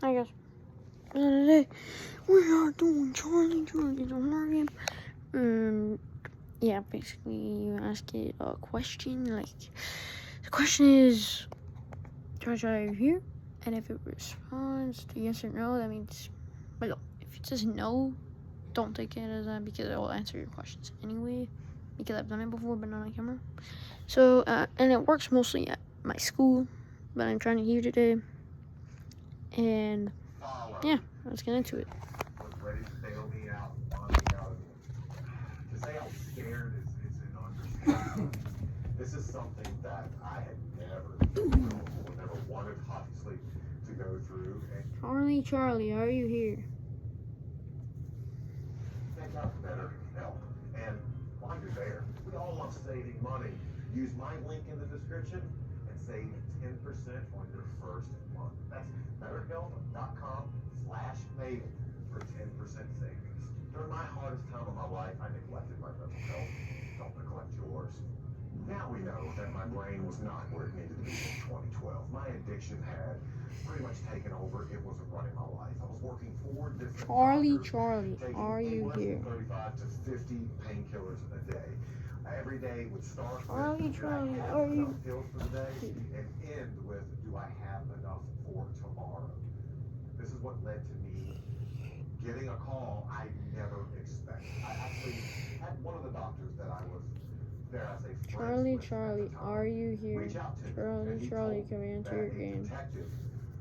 I guess. Today we are doing Charlie the Horror game. Yeah, basically you ask it a question. Like the question is, Charlie, are you here? And if it responds to yes or no, that means. But if it says no, don't take it as that because it will answer your questions anyway. Because I've done it before, but not on camera. So and it works mostly at my school, but I'm trying to hear today. And yeah, let's get into it. Was ready to bail me out, bond me out of it. To say I'm scared is an understatement. This is something that I had never wanted, obviously, to go through. And Charlie, are you here? check out BetterHelp. And while you're there, we all love saving money. Use my link in the description and save 10% on your first month. That's betterhelp.com/Maven for 10% savings. During my hardest time of my life, I neglected my mental health. Don't neglect yours. Now we know that my brain was not where it needed to be in 2012. My addiction had pretty much taken over. It wasn't running my life. I was working 4 different Charlie, doctors, are you here? 35 to 50 painkillers a day. Every day would start Charlie, with, Charlie, do I have are you? enough pills for the day? And end with, do I have enough for tomorrow? This is what led to me getting a call I never expected. I actually had one of the doctors that I was there as a Charlie, are you here? Charlie, come into your game. Detective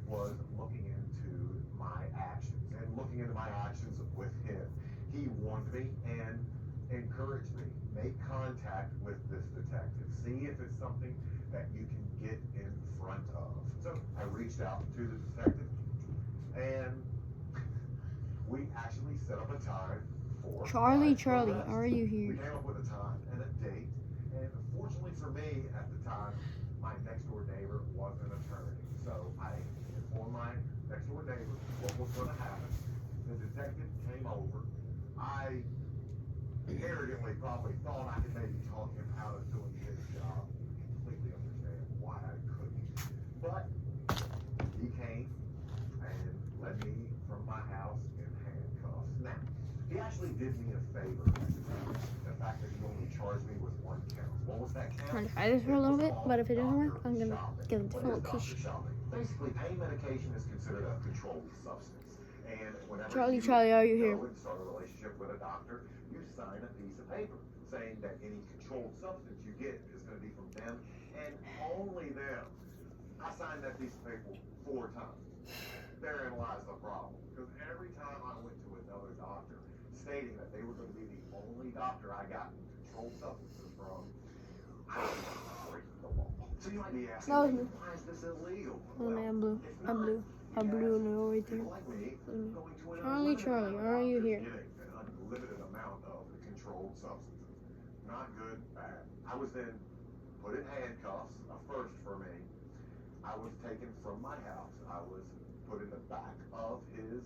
was looking into my actions and looking into my actions with him. He warned me and encouraged me. Make contact with this detective. See if it's something that you can get in front of. So I reached out to the detective and we actually set up a time for Charlie, are you here? We came up with a time and a date. And fortunately for me, at the time, my next door neighbor was an attorney. So I informed my next door neighbor what was going to happen. The detective came over. I arrogantly probably thought I could maybe talk him out of doing his job. Completely understand why I couldn't. But he came and led me from my house in handcuffs. Now, he actually did me a favor. The fact that he only charged me with 1 count. What was that count? I'm gonna try this for a little bit, but if it doesn't work, I'm gonna give it to location. Basically, pain medication is considered a controlled substance. And whenever Charlie, you are you here? go and start a relationship with a doctor, you sign a piece of paper saying that any controlled substance you get is going to be from them and only them. I signed that piece of paper 4 times. Therein lies the problem. Because every time I went to another doctor stating that they were going to be the only doctor I got controlled substances from, I was breaking the law. So you might be asking, why is this illegal? Oh man, I blew a little right there. Charlie, are you here? Getting an unlimited amount of controlled substances. Not good, bad. I was then put in handcuffs, a first for me. I was taken from my house. I was put in the back of his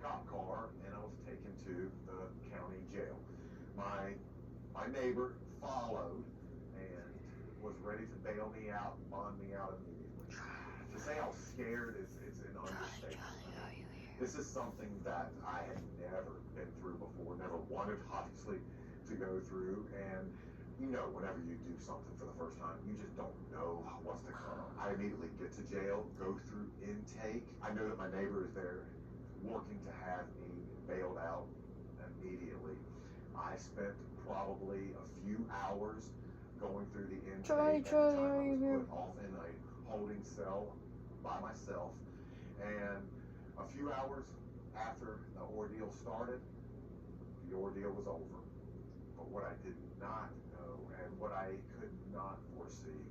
cop car, and I was taken to the county jail. My neighbor followed and was ready to bail me out, bond me out immediately. To say I was scared is an understatement. This is something that I had never been through before, never wanted, obviously, to go through. And you know, whenever you do something for the first time, you just don't know what's to come. I immediately get to jail, go through intake. I know that my neighbor is there working to have me bailed out immediately. I spent probably a few hours going through the intake. Charlie, are you here? Put off in a holding cell by myself. And a few hours after the ordeal started, the ordeal was over. But what I did not know and what I could not foresee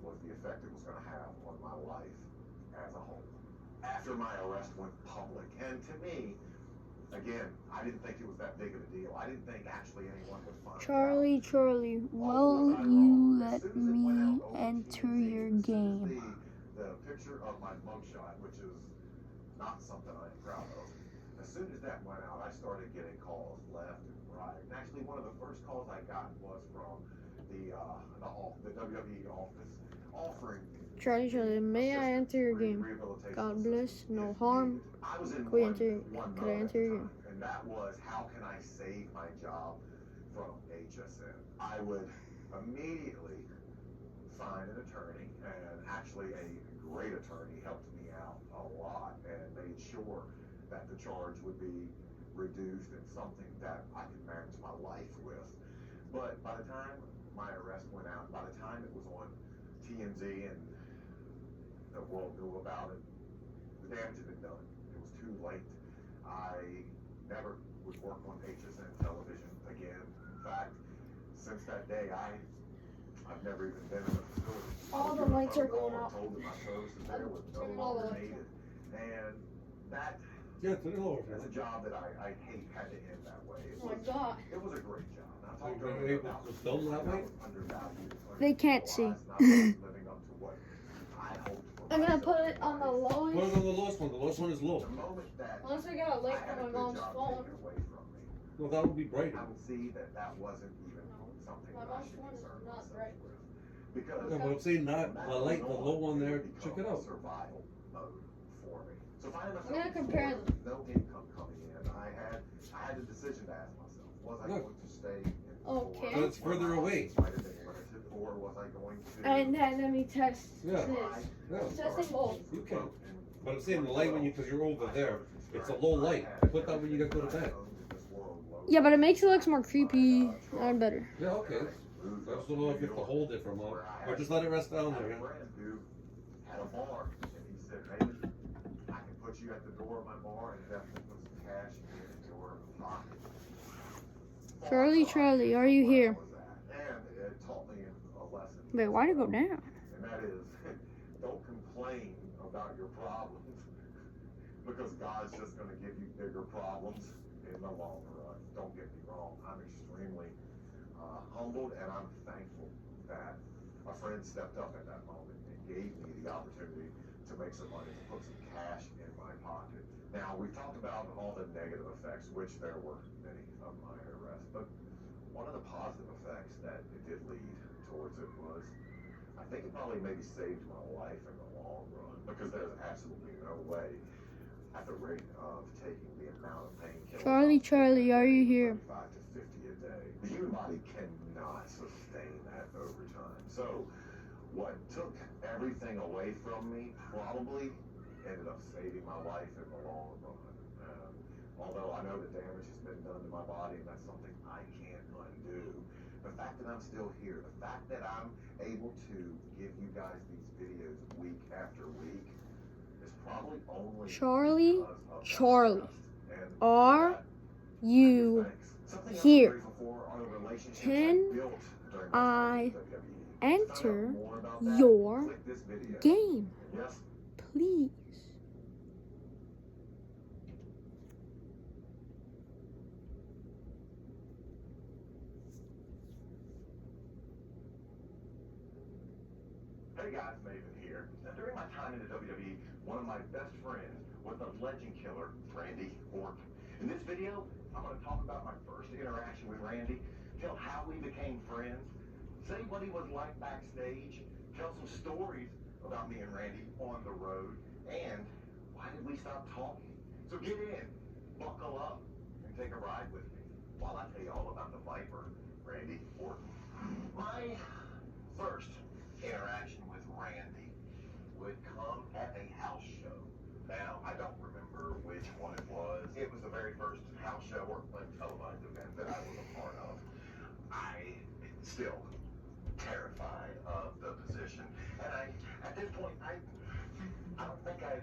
was the effect it was going to have on my life as a whole. After my arrest went public, and to me, again, I didn't think it was that big of a deal. I didn't think actually anyone would find Charlie, will you let me enter your game? The picture of my mugshot, which is not something I'm proud of. As soon as that went out, I started getting calls left and right. And actually, one of the first calls I got was from the WWE office offering Charlie, may I enter your game? God bless, no harm. I was in Could I one enter your game? and that was, how can I save my job from HSN? I would immediately find an attorney, and actually a great attorney helped me out a lot and made sure that the charge would be reduced and something that I could manage my life with. But by the time my arrest went out, by the time it was on TMZ and the world knew about it, the damage had been done. It was too late. I never would work on HSN television again. In fact, since that day, I've never even been in a facility. All the lights are going out. Told that my services there was no longer needed. And that, Yeah, turn it over. that's a job that I hate had to end that way. Oh my God. It was a great job. And I talked You were earlier able about to film that way? undervalued, They can't see. living up to what I hoped for I'm gonna myself put it on the in life. Put it lowest. on the lowest one. The lowest one is low. The moment that Unless I get a light I had from a my good mom's job phone. taken away from me, Well, that would be brighter. I would see that that wasn't even something My that I mom's should phone is concern not myself bright. with. Because Yeah, but I'm saying not from the that light, the point low one on, there. it Check it became a out. survival mode for me. So finding myself gonna in compare Florida with no income coming in, I had a decision to ask myself: was I Look. going to stay in Okay. Florida, But it's further where my away. options might have been limited, or was I going to And then let me test Yeah. this. Yeah. Testing both. You can. But I'm saying the light when you, because you're over there, it's a low light. Put that when you go to bed. Yeah, but it makes it look more creepy and better. Yeah, okay. I just don't know if you have to hold it from up, or just let it rest down there. I had a friend who had a bar, and he said, "Maybe I can put you at the door of my bar and definitely put some cash in your pocket." Charlie, are you here? And it taught me a lesson. Wait, why'd it go down? And that is, don't complain about your problems, because God's just going to give you bigger problems in the long run. Don't get me wrong. I'm extremely humbled, and I'm thankful that a friend stepped up at that moment and gave me the opportunity to make some money, to put some cash in my pocket. Now, we've talked about all the negative effects, which there were many of my arrest, but one of the positive effects that it did lead towards it was, I think it probably maybe saved my life in the long run, because there's absolutely no way at the rate of taking the amount of painkillers. Charlie, are you here? 35 to 50 a day. The human body cannot sustain that over time. So what took everything away from me probably ended up saving my life in the long run. Although I know the damage has been done to my body, and that's something I can't undo. The fact that I'm still here, the fact that I'm able to give you guys these videos week after week is probably only Charlie, because of Charlie, that trust. And are that, you something else here? I'm grateful for are the relationships Can I built during my time I in WWE. To find enter out more about that, your click this video. game, Yes. please? Hey guys, Maven here. Now, during my time in the WWE, one of my best friends was the legend killer, Randy Orton. In this video, I'm going to talk about my first interaction with Randy, tell how we became friends, say what he was like backstage, tell some stories about me and Randy on the road, and why did we stop talking? So get in, buckle up, and take a ride with me while I tell you all about the Viper, Randy Orton. My first interaction with Randy would come at a house show. Now, I don't remember which one it was. It was the very first house show or televised event that I was a part of. I still terrified of the position. And at this point, I don't think I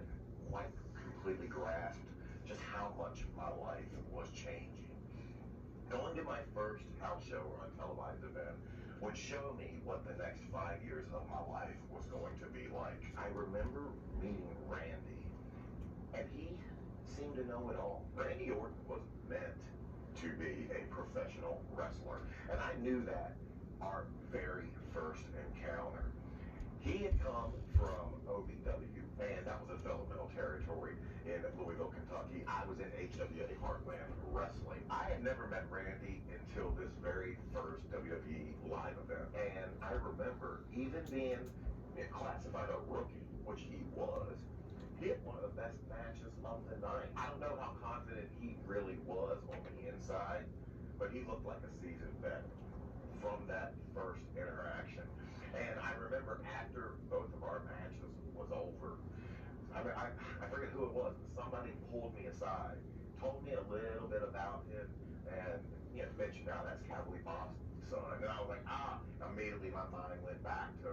quite completely grasped just how much my life was changing. Going to my first house show or untelevised event would show me what the next 5 years of my life was going to be like. I remember meeting Randy, and he seemed to know it all. Randy Orton was meant to be a professional wrestler, and I knew that our very first encounter. He had come from OVW, and that was a developmental territory in Louisville, Kentucky. I was in HWA Heartland Wrestling. I had never met Randy until this very first WWE live event. And I remember even being, classified a rookie, which he was, hit one of the best matches of the night. I don't know how confident he really was on the inside, but he looked like a seasoned vet from that first interaction. And I remember after both of our matches was over, I forget who it was, but somebody pulled me aside, told me a little bit about him, and mentioned how that's Cowboy Bob's son. And I was like, immediately my mind went back to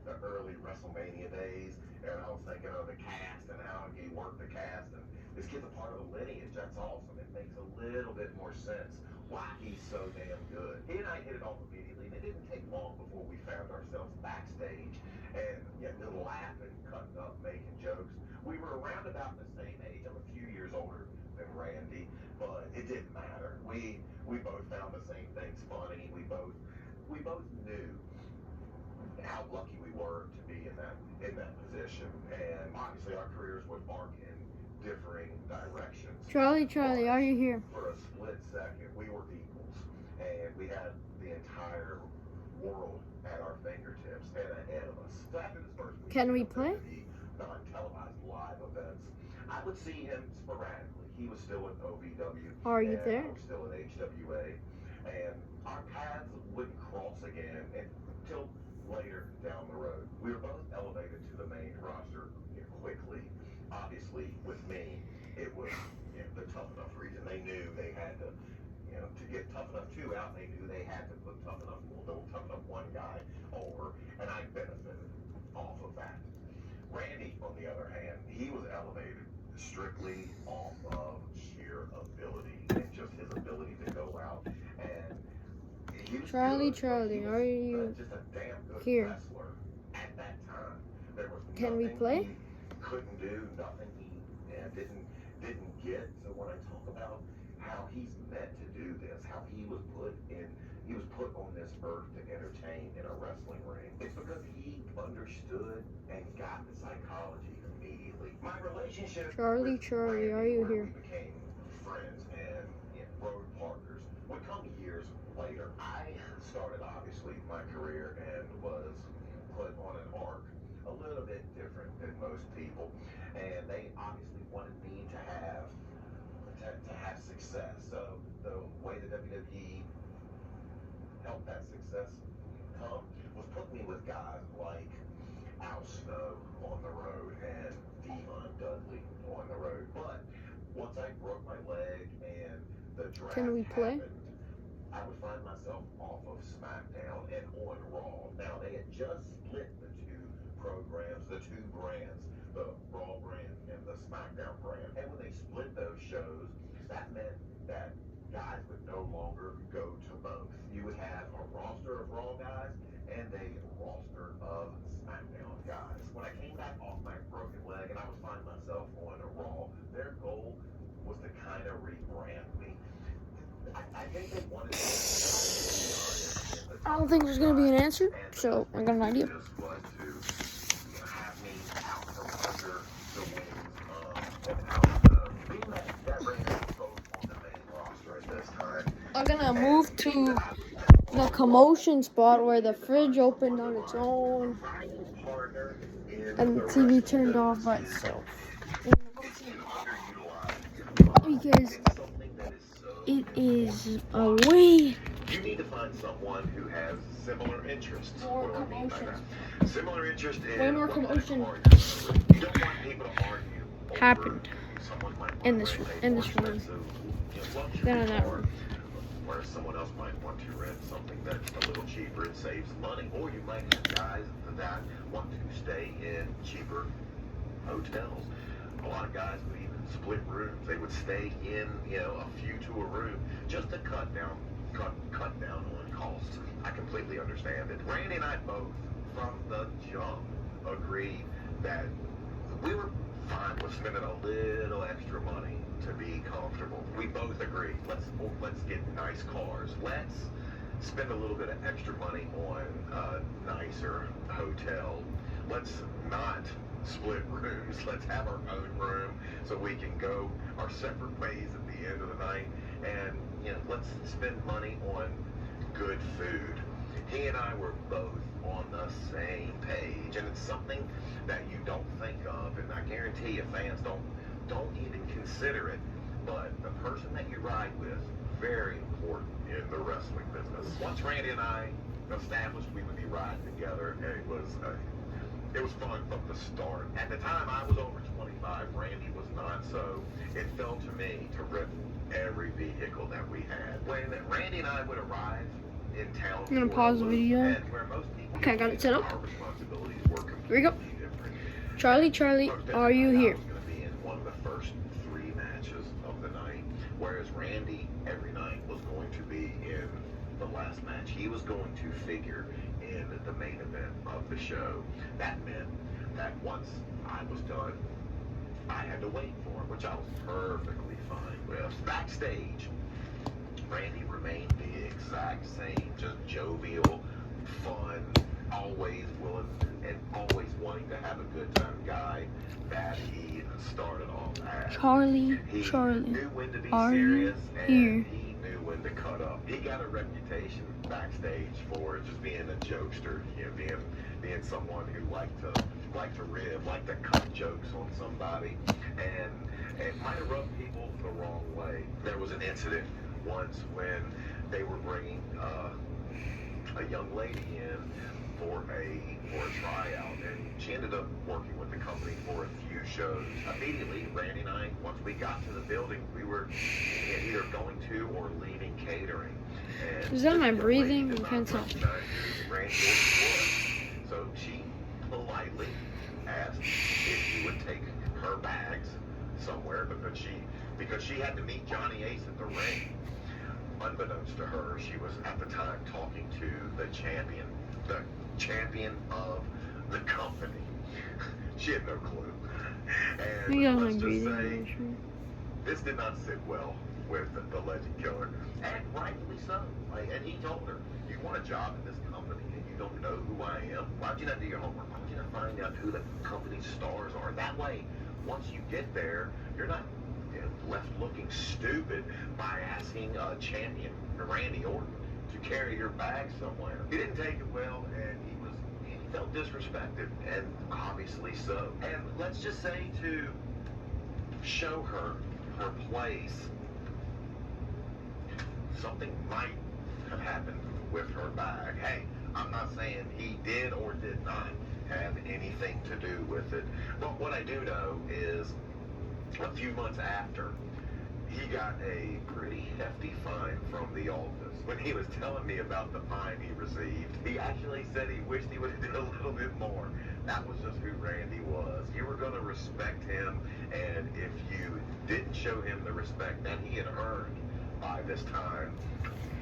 the early WrestleMania days, and I was thinking of the cast and how he worked the cast, and this kid's a part of the lineage. That's awesome. It makes a little bit more sense why he's so damn good. He and I hit it off immediately, and it didn't take long before we found ourselves backstage and laughing, cutting up, making jokes. We were around about the same age. I'm a few years older than Randy, but it didn't matter. We both found the same things funny. We both knew how lucky we were to be in that position. And obviously our careers would mark in differing directions. Charlie, are you here? For a split second, we were equals, and we had the entire world at our fingertips and ahead of us. So after this first week, Can we play? Non-televised live events, I would see him sporadically. He was still at OVW. Are you and there? I was still at HWA, and our paths wouldn't cross again until later down the road. We were both elevated to the main roster quickly. Obviously, with me, it was the Tough Enough reason. They knew they had to, to get Tough Enough 2 out, they knew they had to put Tough Enough 1 guy over, and I benefited off of that. Randy, on the other hand, he was elevated strictly off of sheer ability and just his ability to go out and he was Charlie, good, are you just a damn good here? wrestler at that time. There was Can we nothing play? he couldn't do, nothing he didn't get. So when I talk about how he's meant to do this, how he was put on this earth to entertain in a wrestling ring, it's because he understood and got the psychology immediately. My relationship Charlie, with are Randy, you where here? we became friends and road partners, would come years later. I started obviously my career and was put on an arc a little bit different than most people, and they obviously wanted me to have success. So the way the WWE helped that success come was put me with guys like Al Snow on the road and Devon Dudley on the road. But once I broke my leg and the draft Can we play? happened, I would find myself off of SmackDown and on Raw. Now, they had just split the two programs, the two brands, the Raw brand and the SmackDown brand. And when they split those shows, that meant that guys would no longer go to both. You would have a roster of Raw guys and a roster of SmackDown guys. When I came back off my broken leg and I would find myself on a Raw, their goal was to kind of rebrand me. I think they wanted to. I don't think there's gonna be an answer, so I got an idea. Just was to have me out from under the wings and out of being that brings us both on the main roster at this time. I'm gonna move to the commotion spot where the fridge opened on its own and the TV turned off by itself. Because it is a way You need to find someone who has similar interests. more What do I mean by commotion that? Similar interest in Way more what kind of commotion car you want. You don't want people to argue over happened someone might want in to this rent a room more expensive, luxury than in that car, room. whereas someone else might want to rent something that's a little cheaper and saves money. Or you might have guys that want to stay in cheaper hotels. A lot of guys would even split rooms. They would stay in, a few to a room just to cut down on costs. I completely understand it. Randy and I both, from the jump, agreed that we were fine with spending a little extra money to be comfortable. We both agreed. Let's get nice cars. Let's spend a little bit of extra money on a nicer hotel. Let's not split rooms. Let's have our own room so we can go our separate ways at the end of the night. And let's spend money on good food. He and I were both on the same page, and it's something that you don't think of, and I guarantee you fans don't even consider it, but the person that you ride with, very important in the wrestling business. Once Randy and I established we would be riding together, and it was fun from the start. At the time, I was over 25, Randy was not, so it fell to me to rip every vehicle that we had. When Randy and I would arrive in town, I'm gonna pause the video. and where most people Okay, I got it set up. our responsibilities were Here we go. completely different. Charlie, are you here? I was going to be in one of the first 3 matches of the night, whereas Randy every night was going to be in the last match. He was going to figure in the main event of the show. That meant that once I was done, I had to wait for him, which I was perfectly fine with. Backstage, Randy remained the exact same, just jovial, fun, always willing and always wanting to have a good time guy that he started off as. Charlie, He knew when to be are you serious and here? he knew when to cut up. He got a reputation backstage for just being a jokester, you know, being someone who liked to rib, liked to cut jokes on somebody, and it might have rubbed people the wrong way. There was an incident once when they were bringing a young lady in for a tryout, and she ended up working with the company for a few shows. Immediately, Randy and I, once we got to the building, we were either going to or leaving catering. And Is that my this young breathing? lady did I not can't tell. recognize who Randy was. So she politely asked if he would take her bags somewhere because she had to meet Johnny Ace at the ring. Unbeknownst to her, she was at the time talking to the champion of the company. She had no clue. And You got my let's just say, breathing. this did not sit well with the Legend Killer, and rightfully so. And he told her, "You want a job in this company and you don't know who I am? Why don't you not do your homework? Why don't you not find out who the company's stars are? That way, once you get there, you're not left looking stupid by asking champion Randy Orton to carry your bag somewhere." He didn't take it well, and he felt disrespected, and obviously so. And let's just say, to show her place, something might have happened with her bag. Hey, I'm not saying he did or did not have anything to do with it, but what I do know is a few months after, he got a pretty hefty fine from the office. When he was telling me about the fine he received, he actually said he wished he would have did a little bit more. That was just who Randy was. You were going to respect him, and if you didn't show him the respect that he had earned by this time,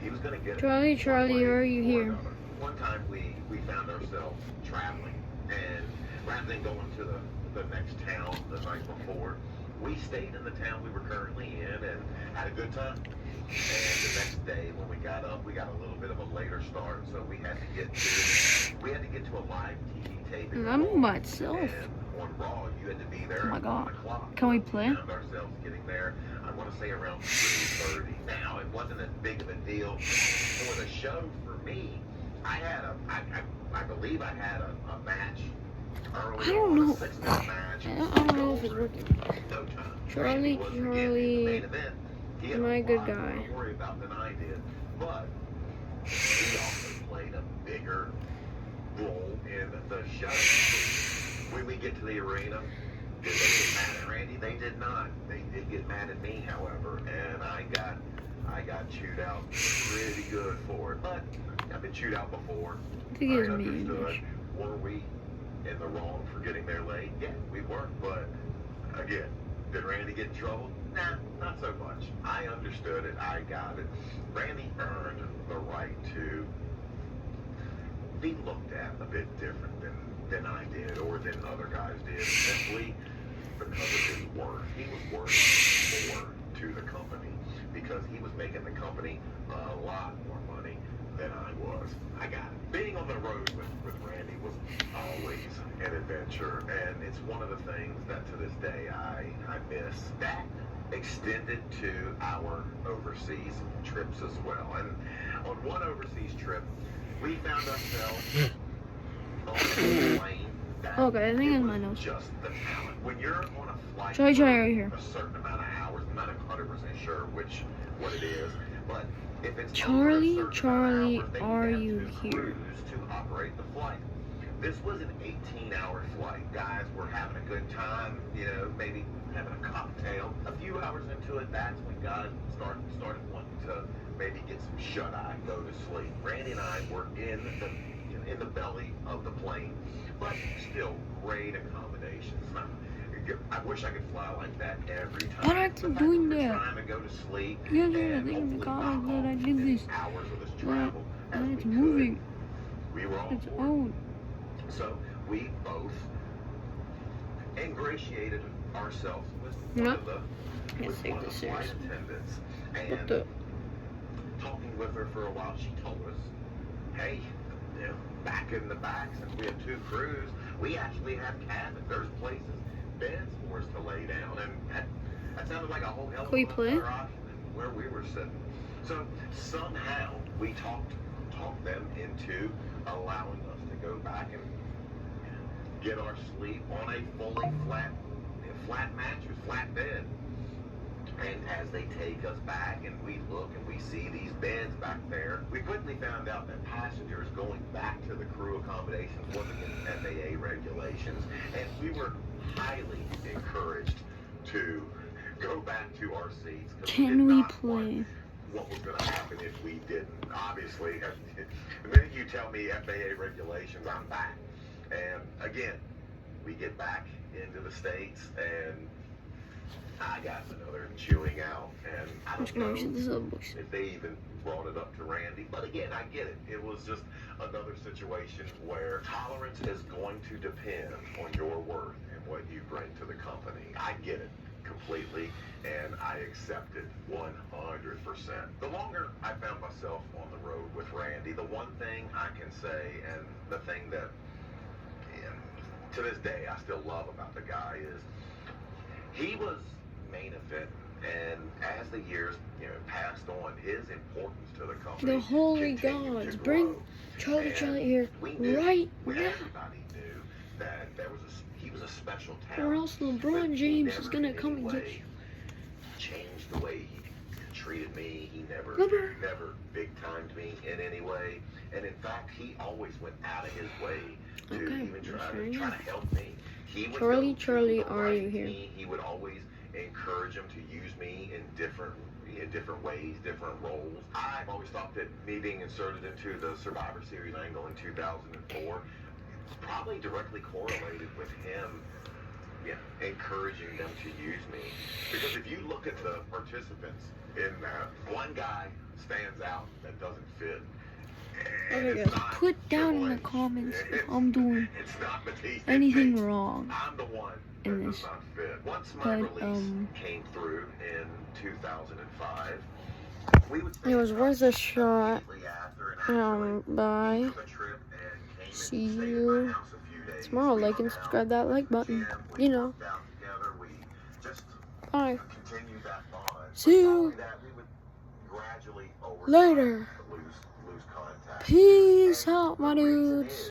he was going to get it. Charlie, are you here? One time we found ourselves traveling, and rather than going to the next town the night before, we stayed in the town we were currently in and had a good time. And the next day when we got up, we got a little bit of a later start, so we had to get to a live TV taping. And I'm by myself. And on Raw, you had to be there Oh my at God. 1 o'clock. Can we play? We found ourselves getting there, I want to say around 3:30. Now, it wasn't as big of a deal for the show for me. I believe I had a match early. I don't know. A 6-minute match. I don't know if it's working. No time. Charlie, was again in the main Charlie, event. He had my a good lot more guy. to worry about than I did, but he also played a bigger role in the show. When we get to the arena, did they get mad at Randy? They did not. They did get mad at me, however, and I got chewed out pretty good for it. But I've been chewed out before. I think it's I me. understood. Were we in the wrong for getting there late? Yeah, we were. But again, did Randy get in trouble? Nah, not so much. I understood it. I got it. Randy earned the right to be looked at a bit different than I did or than other guys did, simply because of his worth. He was worth more to the company because he was making the company a lot more money than I was. I got it. Being on the road with Randy was always an adventure, and it's one of the things that to this day I miss. That extended to our overseas trips as well. And on one overseas trip, we found ourselves on a plane that Okay, I think it it's my was nose. just the talent. When you're on a flight Try for right here. a certain amount of hours, I'm not 100% sure what it is, but if it's Charlie, over a certain amount of hours, they are have you to here? cruise to operate the flight. This was an 18-hour flight. Guys were having a good time, you know, maybe having a cocktail. A few hours into it, that's when guys started wanting to maybe get some shut-eye, go to sleep. Randy and I were in the belly of the plane, but still great accommodations. I wish I could fly like that every time. What are you doing there? Trying to go to sleep. Yeah, I and think in the hopefully comment knock that I off did as many this. hours of this Yeah, travel as and we it's could. moving. We were all It's aboard. old. So we both ingratiated ourselves with No. one of the Let's take flight this serious. attendants, What and the? talking with her for a while, she told us, "Hey, you know, back in the back, since we have 2 crews, we actually have cabins. There's places, beds for us to lay down." And that sounded like a whole hell of Can we a lot play? better option than where we were sitting. So somehow we talked them into allowing us to go back and get our sleep on a fully flat mattress, flat bed. And as they take us back and we look and we see these beds back there, we quickly found out that passengers going back to the crew accommodations was against FAA regulations. And we were highly encouraged to go back to our seats. 'Cause Can we did not play? want what was going to happen if we didn't. Obviously, the minute you tell me FAA regulations, I'm back. And again, we get back into the States and I got another chewing out, and I I'm don't just gonna know read this other books. if they even brought it up to Randy. But again, I get it. It was just another situation where tolerance is going to depend on your worth and what you bring to the company. I get it completely, and I accept it 100%. The longer I found myself on the road with Randy, the one thing I can say, and the thing that to this day I still love about the guy, is he was main event, and as the years passed on, his importance to the company, The holy continued gods, to bring grow. Charlie And here we knew, right now. everybody knew that he was a special talent. Or else LeBron but he James is never gonna in come any and get way you. changed the way he treated me. He never Rubber. big timed me in any way, and in fact, he always went out of his way to Okay, even try fair to enough. help me. He would Charlie, go to Charlie, the are right you here? team. He would always encourage him to use me in different ways, different roles. I've always thought that me being inserted into the Survivor Series angle in 2004 probably directly correlated with him encouraging them to use me. Because if you look at the participants in that, one guy stands out that doesn't fit. And Okay, it's guys, not put down in the Triple H. comments if It's- I'm doing it's not Batista. anything It's me. wrong. I'm the one that in does this. not fit. Once my But, release came through in 2005, we would It was worth a shot. immediately after, and actually, Bye. he took a trip and came and See stayed at you my house a few days. tomorrow. We Like hung and out, subscribe that like button. we You know. worked out together. We just Bye. continued that bond. See But you not only that, we would gradually over later. time lose contact. Peace And out, my the reason dudes. is,